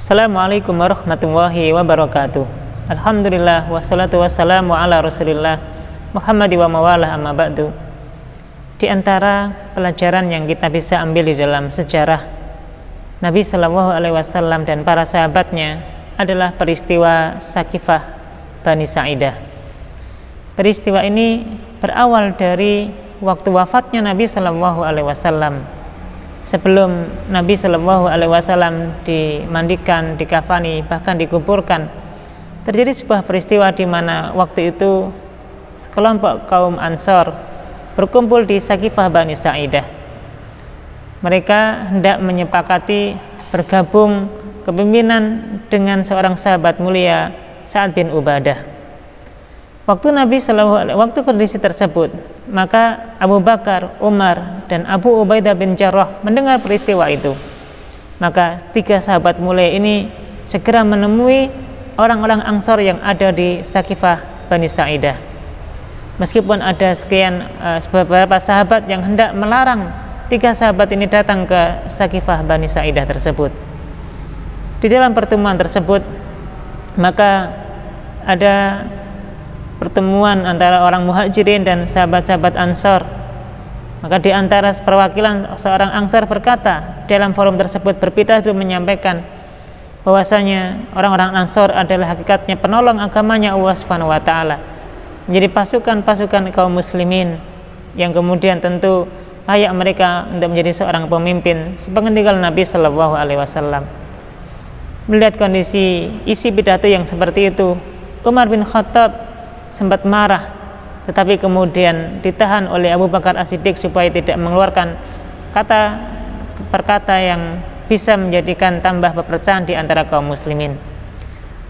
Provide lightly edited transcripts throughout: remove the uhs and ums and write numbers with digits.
Assalamualaikum warahmatullahi wabarakatuh. Alhamdulillah wassalatu wassalamu ala Rasulillah Muhammad wa mawalah amma ba'du. Di antara pelajaran yang kita bisa ambil di dalam sejarah Nabi Shallallahu Alaihi Wasallam dan para sahabatnya adalah peristiwa Sakifah Bani Sa'idah. Peristiwa ini berawal dari waktu wafatnya Nabi Shallallahu Alaihi Wasallam. Sebelum Nabi Shallallahu Alaihi Wasallam dimandikan, dikafani, bahkan dikuburkan, terjadi sebuah peristiwa di mana waktu itu sekelompok kaum Ansor berkumpul di Sakifah Bani Sa'idah. Mereka hendak menyepakati bergabung kepemimpinan dengan seorang sahabat mulia, Sa'ad bin Ubadah. Waktu kondisi tersebut, maka Abu Bakar, Umar, dan Abu Ubaidah bin Jarrah mendengar peristiwa itu. Maka tiga sahabat mulia ini segera menemui orang-orang Ansor yang ada di Sakifah Bani Sa'idah. Meskipun ada beberapa sahabat yang hendak melarang tiga sahabat ini datang ke Sakifah Bani Sa'idah tersebut. Di dalam pertemuan tersebut, maka ada pertemuan antara orang Muhajirin dan sahabat-sahabat Ansor. Maka di antara perwakilan seorang Ansor berkata dalam forum tersebut, berpidato menyampaikan bahwasanya orang-orang Ansor adalah hakikatnya penolong agamanya Allah Subhanahu wa taala, menjadi pasukan-pasukan kaum muslimin yang kemudian tentu layak mereka untuk menjadi seorang pemimpin sepeninggal Nabi Shallallahu Alaihi Wasallam. Melihat kondisi isi pidato yang seperti itu, Umar bin Khattab sempat marah, tetapi kemudian ditahan oleh Abu Bakar As-Siddiq supaya tidak mengeluarkan kata perkata yang bisa menjadikan tambah perpecahan di antara kaum muslimin.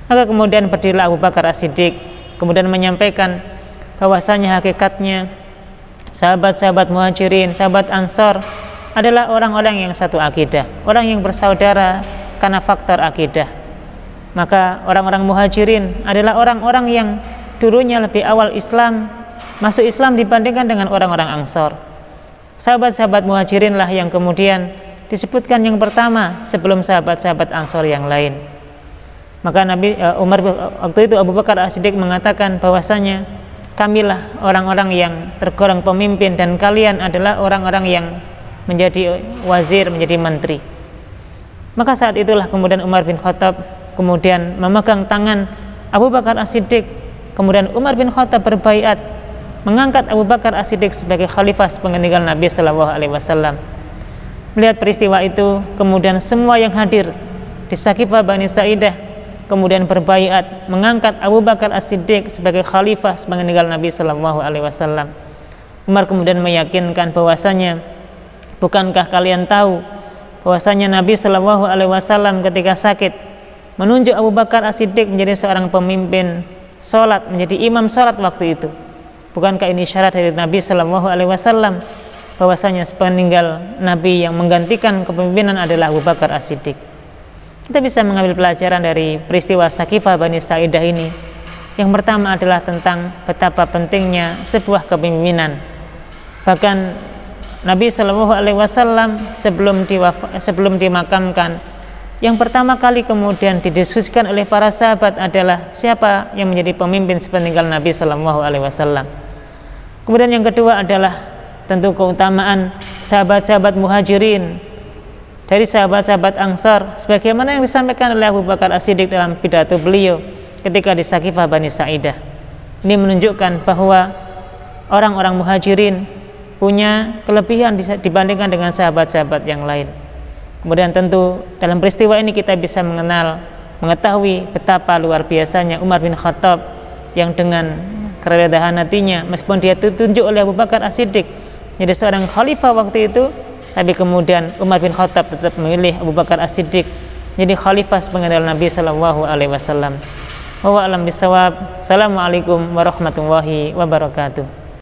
Maka kemudian berdirilah Abu Bakar As-Siddiq, kemudian menyampaikan bahwasanya hakikatnya sahabat-sahabat Muhajirin, sahabat Ansor adalah orang-orang yang satu akidah, orang yang bersaudara karena faktor akidah. Maka orang-orang Muhajirin adalah orang-orang yang dulunya lebih awal masuk Islam dibandingkan dengan orang-orang Ansor. Sahabat-sahabat Muhajirin lah yang kemudian disebutkan yang pertama sebelum sahabat-sahabat Ansor yang lain. Maka Umar waktu itu Abu Bakar As-Siddiq mengatakan bahwasanya kamilah orang-orang yang tergolong pemimpin dan kalian adalah orang-orang yang menjadi wazir, menjadi menteri. Maka saat itulah kemudian Umar bin Khattab kemudian memegang tangan Abu Bakar As-Siddiq. Kemudian Umar bin Khattab berbaiat mengangkat Abu Bakar As-Siddiq sebagai khalifah sepeninggal Nabi Shallallahu Alaihi Wasallam. Melihat peristiwa itu, kemudian semua yang hadir di Sakifah Bani Sa'idah kemudian berbaiat mengangkat Abu Bakar As-Siddiq sebagai khalifah sepeninggal Nabi Shallallahu Alaihi Wasallam. Umar kemudian meyakinkan bahwasanya, bukankah kalian tahu bahwasanya Nabi Shallallahu Alaihi Wasallam ketika sakit menunjuk Abu Bakar As-Siddiq menjadi seorang pemimpin sholat, menjadi imam sholat waktu itu. Bukankah ini syarat dari Nabi Shallallahu Alaihi Wasallam bahwasanya sepeninggal Nabi yang menggantikan kepemimpinan adalah Abu Bakar As-Siddiq. Kita bisa mengambil pelajaran dari peristiwa Sakifah Bani Sa'idah ini. Yang pertama adalah tentang betapa pentingnya sebuah kepemimpinan. Bahkan Nabi Shallallahu Alaihi Wasallam sebelum dimakamkan, yang pertama kali kemudian didiskusikan oleh para sahabat adalah siapa yang menjadi pemimpin sepeninggal Nabi Shallallahu Alaihi Wasallam. Kemudian yang kedua adalah tentu keutamaan sahabat-sahabat Muhajirin dari sahabat-sahabat Ansar, sebagaimana yang disampaikan oleh Abu Bakar As-Siddiq dalam pidato beliau ketika di Sakifah Bani Sa'idah. Ini menunjukkan bahwa orang-orang Muhajirin punya kelebihan dibandingkan dengan sahabat-sahabat yang lain. Kemudian tentu dalam peristiwa ini kita bisa mengetahui betapa luar biasanya Umar bin Khattab yang dengan kerendahan hatinya, meskipun dia ditunjuk oleh Abu Bakar As-Siddiq menjadi seorang khalifah waktu itu, tapi kemudian Umar bin Khattab tetap memilih Abu Bakar As-Siddiq menjadi khalifah sepeninggal Nabi Shallallahu Alaihi Wasallam. Wa a'lam bishawab. Assalamualaikum warahmatullahi wabarakatuh.